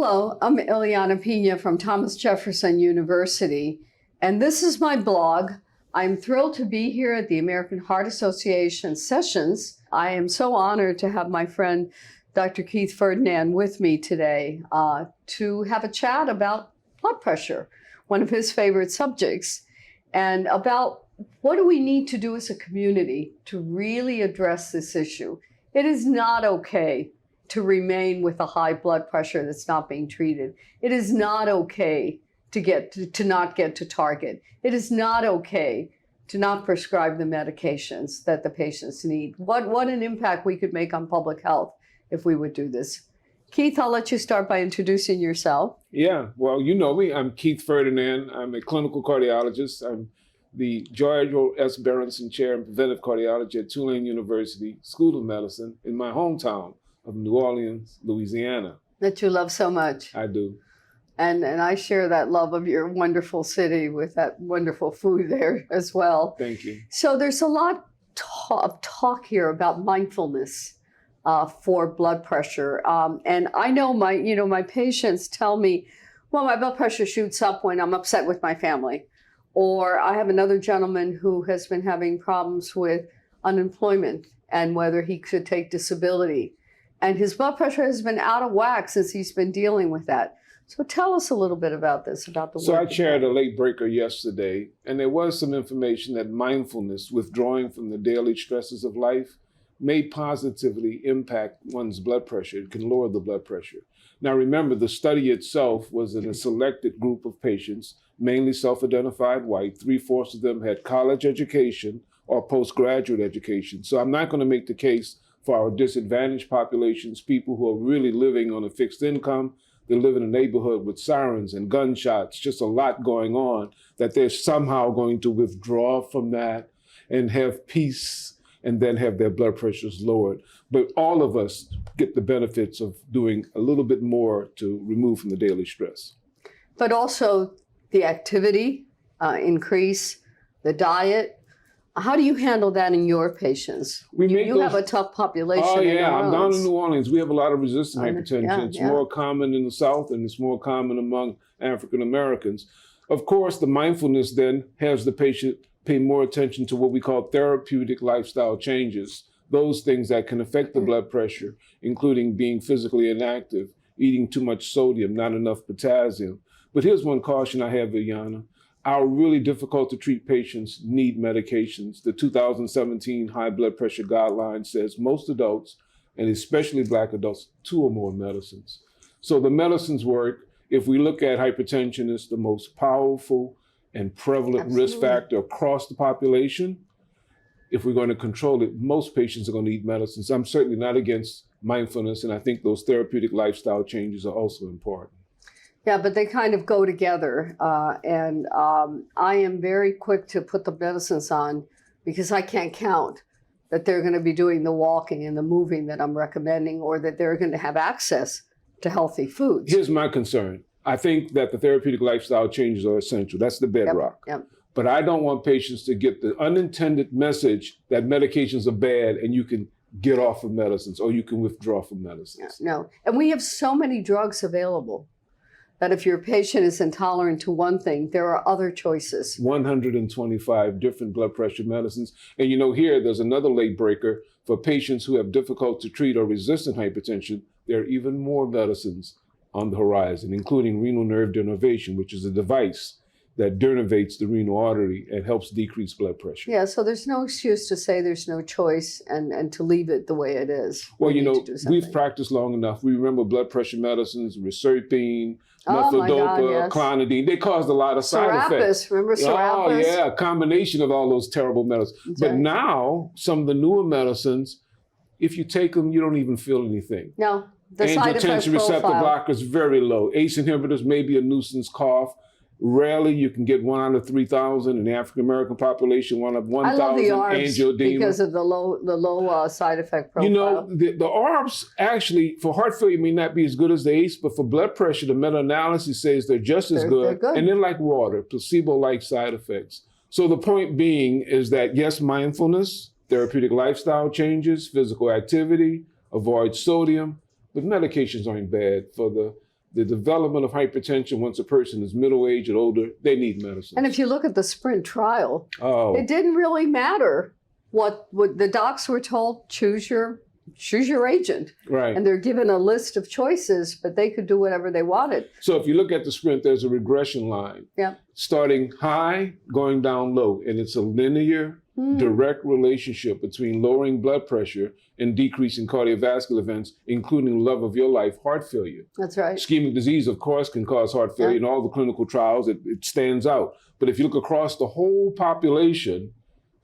Hello, I'm Ileana Pina from Thomas Jefferson University, and this is my blog. I'm thrilled to be here at the American Heart Association sessions. I am so honored to have my friend Dr. Keith Ferdinand with me today to have a chat about blood pressure, one of his favorite subjects, and about what do we need to do as a community to really address this issue. It is not okay to remain with a high blood pressure that's not being treated. It is not okay to not get to target. It is not okay to not prescribe the medications that the patients need. What an impact we could make on public health if we would do this. Keith, I'll let you start by introducing yourself. Yeah, well, you know me. I'm Keith Ferdinand. I'm a clinical cardiologist. I'm the George S. Berenson Chair in Preventive Cardiology at Tulane University School of Medicine in my hometown of New Orleans, Louisiana. That you love so much. I do. And I share that love of your wonderful city with that wonderful food there as well. Thank you. So there's a lot of talk here about mindfulness for blood pressure. And I know my patients tell me, well, my blood pressure shoots up when I'm upset with my family. Or I have another gentleman who has been having problems with unemployment and whether he could take disability. And his blood pressure has been out of whack since he's been dealing with that. So tell us a little bit about this, about the work. So I chaired a late breaker yesterday, and there was some information that mindfulness, withdrawing from the daily stresses of life, may positively impact one's blood pressure. It can lower the blood pressure. Now remember, the study itself was in a selected group of patients, mainly self-identified white. 3/4 of them had college education or postgraduate education. So I'm not going to make the case for our disadvantaged populations, people who are really living on a fixed income. They live in a neighborhood with sirens and gunshots, just a lot going on, that they're somehow going to withdraw from that and have peace and then have their blood pressures lowered. But all of us get the benefits of doing a little bit more to remove from the daily stress. But also the activity increase, the diet. How do you handle that in your patients? You have a tough population. Oh, yeah. I'm down in New Orleans. We have a lot of resistant hypertension. Yeah, it's more common in the South, and it's more common among African Americans. Of course, the mindfulness then has the patient pay more attention to what we call therapeutic lifestyle changes, those things that can affect the blood pressure, including being physically inactive, eating too much sodium, not enough potassium. But here's one caution I have, Ileana. Our really difficult to treat patients need medications. The 2017 high blood pressure guideline says most adults, and especially Black adults, 2 or more medicines. So the medicines work. If we look at hypertension, it's the most powerful and prevalent risk factor across the population. If we're going to control it, most patients are going to need medicines. I'm certainly not against mindfulness, and I think those therapeutic lifestyle changes are also important. Yeah, but they kind of go together. I am very quick to put the medicines on because I can't count that they're going to be doing the walking and the moving that I'm recommending, or that they're going to have access to healthy foods. Here's my concern. I think that the therapeutic lifestyle changes are essential. That's the bedrock. Yep. But I don't want patients to get the unintended message that medications are bad and you can get off of medicines or you can withdraw from medicines. No. And we have so many drugs available that if your patient is intolerant to one thing, there are other choices. 125 different blood pressure medicines. And here, there's another late breaker. For patients who have difficult to treat or resistant hypertension, there are even more medicines on the horizon, including renal nerve denervation, which is a device that denervates the renal artery and helps decrease blood pressure. Yeah, so there's no excuse to say there's no choice and to leave it the way it is. Well, we've practiced long enough. We remember blood pressure medicines, Risertine, methodopa, clonidine. They caused a lot of side effects. Remember Serapis? Oh, yeah, a combination of all those terrible medicines. But now, some of the newer medicines, if you take them, you don't even feel anything. No, the side effect angiotensin receptor profile. blockers, very low. ACE inhibitors may be a nuisance cough. Rarely you can get 1 out of 3,000 in the African American population, 1 out of 1,000 angioedema. Because of the low side effect profile. The ARBs actually for heart failure may not be as good as the ACE, but for blood pressure, the meta-analysis says they're just as good. They're good. And they're like water, placebo-like side effects. So the point being is that yes, mindfulness, therapeutic lifestyle changes, physical activity, avoid sodium, but medications aren't bad for the the development of hypertension, once a person is middle-aged or older, they need medicine. And if you look at the SPRINT trial, Oh, it didn't really matter what the docs were told, choose your agent. right. And they're given a list of choices, but they could do whatever they wanted. So if you look at the SPRINT, there's a regression line. Yeah. Starting high, going down low. And it's a linear, direct relationship between lowering blood pressure and decreasing cardiovascular events, including love of your life, heart failure. That's right. Ischemic disease, of course, can cause heart failure. In all the clinical trials, it stands out. But if you look across the whole population,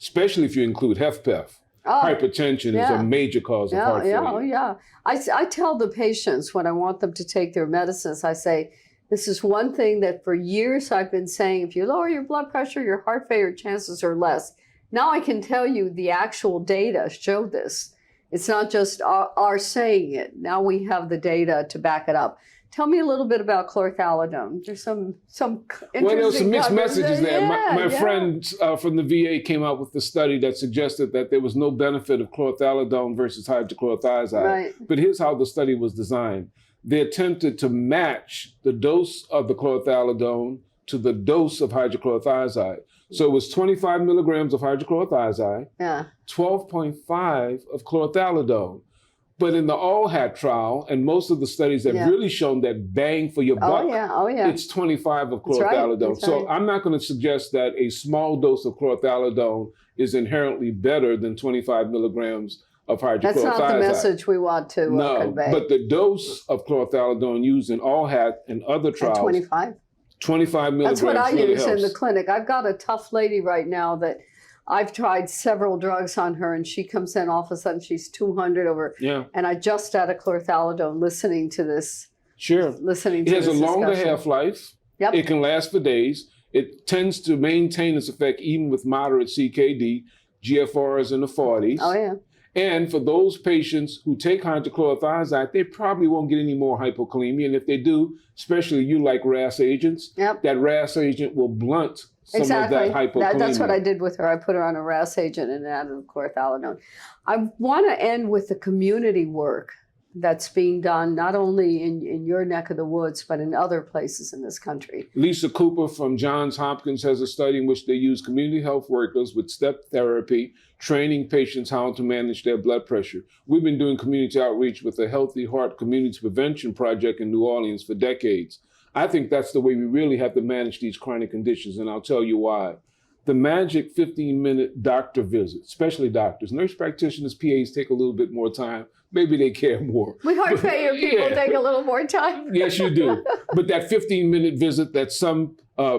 especially if you include HFpEF, hypertension is a major cause of heart failure. Oh, yeah. I tell the patients when I want them to take their medicines, I say, this is one thing that for years I've been saying, if you lower your blood pressure, your heart failure chances are less. Now I can tell you the actual data show this. It's not just our saying it. Now we have the data to back it up. Tell me a little bit about chlorthalidone. There's some interesting. Well, there was some mixed messages there. Yeah, my friend from the VA came out with the study that suggested that there was no benefit of chlorthalidone versus hydrochlorothiazide. Right. But here's how the study was designed. They attempted to match the dose of the chlorthalidone to the dose of hydrochlorothiazide. So it was 25 milligrams of hydrochlorothiazide, 12.5 of chlorthalidone. But in the ALLHAT trial, and most of the studies have really shown that bang for your buck, it's 25 of chlorthalidone. That's so right. I'm not going to suggest that a small dose of chlorthalidone is inherently better than 25 milligrams of hydrochlorothiazide. That's not the message we want to convey. But the dose of chlorthalidone used in ALLHAT and other trials, 25 milligrams. That's what I really use helps. in the clinic. I've got a tough lady right now that I've tried several drugs on her, and she comes in, all of a sudden she's 200 over. Yeah. And I just added chlorthalidone listening to this. Sure. Listening to it has this a longer discussion. half-life. Yep. It can last for days. It tends to maintain its effect even with moderate CKD. GFR is in the 40s. Oh, yeah. And for those patients who take hydrochlorothiazide, they probably won't get any more hypokalemia. And if they do, especially you like RAS agents, that RAS agent will blunt some of that hypokalemia. That's what I did with her. I put her on a RAS agent and added chlorthalidone. I want to end with the community work that's being done not only in your neck of the woods, but in other places in this country. Lisa Cooper from Johns Hopkins has a study in which they use community health workers with step therapy, training patients how to manage their blood pressure. We've been doing community outreach with the Healthy Heart Community Prevention Project in New Orleans for decades. I think that's the way we really have to manage these chronic conditions, and I'll tell you why. The magic 15-minute doctor visit, especially doctors. Nurse practitioners, PAs take a little bit more time. Maybe they care more. We heart failure people take a little more time. Yes, you do. But that 15-minute visit that some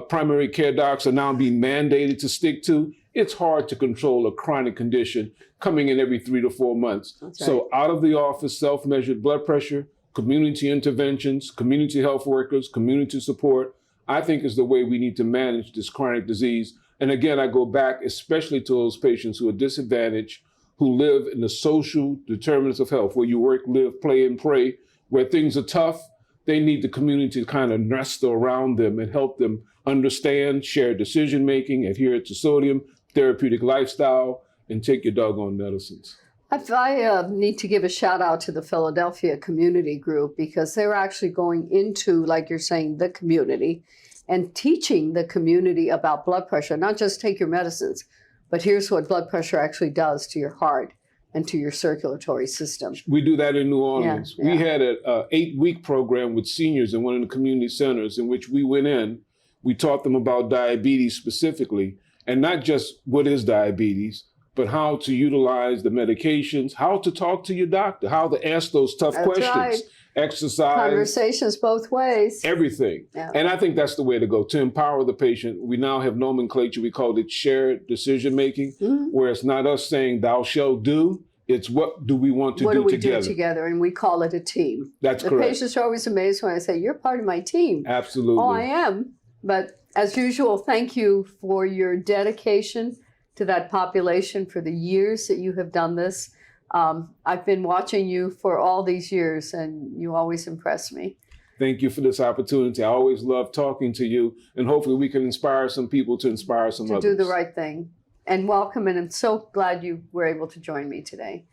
primary care docs are now being mandated to stick to, it's hard to control a chronic condition coming in every 3 to 4 months. So out of the office, self-measured blood pressure, community interventions, community health workers, community support, I think is the way we need to manage this chronic disease. And again, I go back especially to those patients who are disadvantaged, who live in the social determinants of health, where you work, live, play, and pray, where things are tough. They need the community to kind of nestle around them and help them understand, share decision-making, adhere to sodium, therapeutic lifestyle, and take your doggone medicines. I need to give a shout out to the Philadelphia Community Group, because they were actually going into, like you're saying, the community and teaching the community about blood pressure, not just take your medicines, but here's what blood pressure actually does to your heart and to your circulatory system. We do that in New Orleans. Yeah. We had an 8-week program with seniors in one of the community centers in which we went in. We taught them about diabetes specifically, and not just what is diabetes, but how to utilize the medications, how to talk to your doctor, how to ask those tough questions, right. Exercise. Conversations both ways. Everything. Yeah. And I think that's the way to go, to empower the patient. We now have nomenclature, we call it shared decision-making, where it's not us saying thou shalt do, it's what do we want to do together. What do we do together? And we call it a team. That's the correct. Patients are always amazed when I say, you're part of my team. Absolutely. Oh, I am. But as usual, thank you for your dedication to that population, for the years that you have done this. I've been watching you for all these years, and you always impress me. Thank you for this opportunity. I always love talking to you, and hopefully we can inspire some people to inspire some others. To do the right thing. And welcome, and I'm so glad you were able to join me today.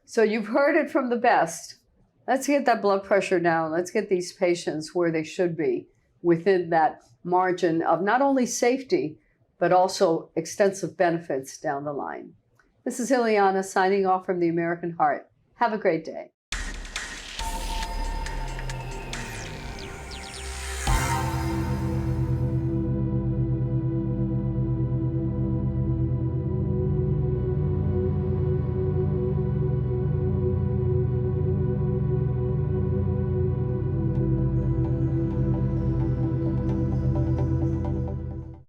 So you've heard it from the best. Let's get that blood pressure down. Let's get these patients where they should be within that margin of not only safety, but also extensive benefits down the line. This is Ileana signing off from the American Heart. Have a great day.